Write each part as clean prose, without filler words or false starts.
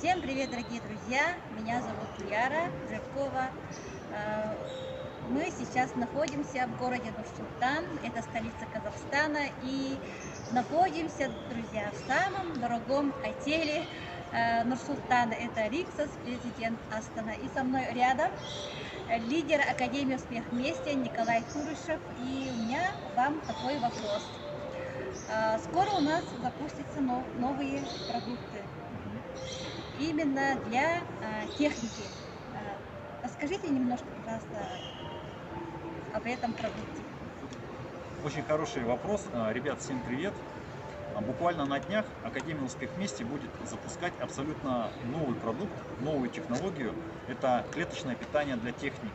Всем привет, дорогие друзья! Меня зовут Яра Жиркова. Мы сейчас находимся в городе Нур-Султан, это столица Казахстана, и находимся, друзья, в самом дорогом отеле Нур-Султана. Это Риксос, президент Астана. И со мной рядом лидер Академии «Успех вместе» Николай Турышев. И у меня к вам такой вопрос. Скоро у нас запустятся новые продукты именно для техники. Расскажите немножко, пожалуйста, об этом продукте. Очень хороший вопрос. Ребят, всем привет. Буквально на днях Академия «Успех вместе» будет запускать абсолютно новый продукт, новую технологию. Это клеточное питание для техники.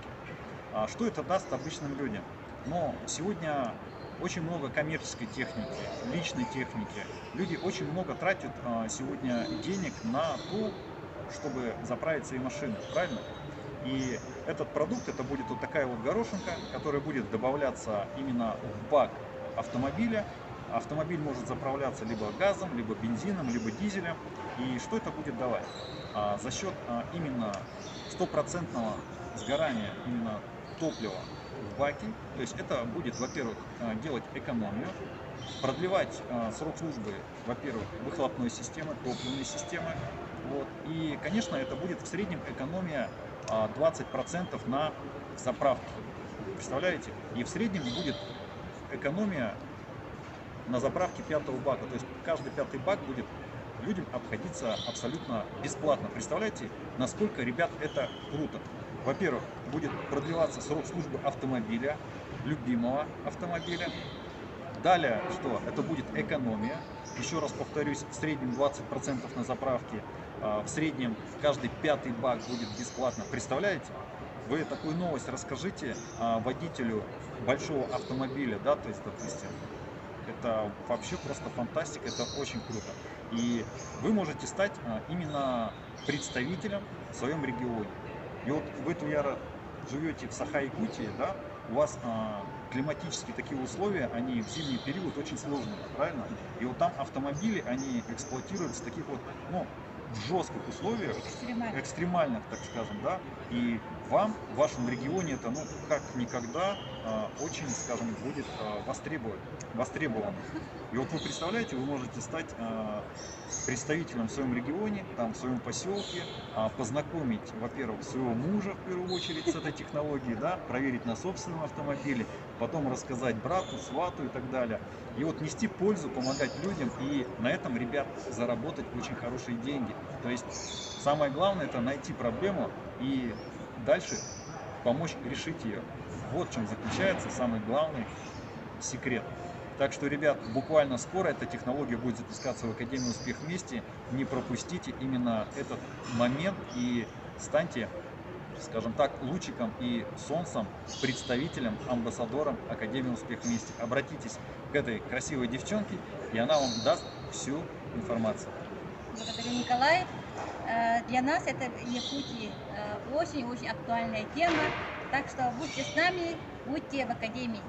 Что это даст обычным людям? Но сегодня очень много коммерческой техники, личной техники. Люди очень много тратят сегодня денег на то, чтобы заправить свои машины, правильно? И этот продукт, это будет вот такая вот горошинка, которая будет добавляться именно в бак автомобиля. Автомобиль может заправляться либо газом, либо бензином, либо дизелем. И что это будет давать? За счет именно стопроцентного сгорания именно топлива в баке, то есть это будет, во-первых, делать экономию, продлевать срок службы, во-первых, выхлопной системы, топливной системы. Вот. И, конечно, это будет в среднем экономия 20% на заправке. Представляете? И в среднем будет экономия на заправке пятого бака. То есть каждый пятый бак будет людям обходиться абсолютно бесплатно. Представляете, насколько, ребят, это круто? Во-первых, будет продлеваться срок службы автомобиля, любимого автомобиля. Далее, что? Это будет экономия. Еще раз повторюсь, в среднем 20% на заправке. В среднем каждый пятый бак будет бесплатно. Представляете? Вы такую новость расскажите водителю большого автомобиля, да, то есть, допустим, это вообще просто фантастика, это очень круто. И вы можете стать именно представителем в своем регионе. И вот вы, Яра, живете в Саха-Якутии, да, у вас климатические такие условия, они в зимний период очень сложные, правильно? И вот там автомобили, они эксплуатируются в таких вот, ну, в жестких условиях, экстремальных, так скажем, да, и вам, в вашем регионе это, ну, как никогда очень, скажем, будет востребовано. И вот вы представляете, вы можете стать представителем в своем регионе, там, в своем поселке, познакомить, во-первых, своего мужа, в первую очередь, с этой технологией, да, проверить на собственном автомобиле, потом рассказать брату, свату и так далее. И вот нести пользу, помогать людям, и на этом, ребят, заработать очень хорошие деньги. То есть самое главное — это найти проблему и дальше помочь решить ее. Вот в чем заключается самый главный секрет. Так что, ребят, буквально скоро эта технология будет запускаться в Академии «Успех вместе». Не пропустите именно этот момент и станьте, скажем так, лучиком и солнцем, представителем, амбассадором Академии «Успех вместе». Обратитесь к этой красивой девчонке, и она вам даст всю информацию. Благодарю, Николай. Для нас это Якутия очень-очень актуальная тема. Так что будьте с нами, будьте в Академии.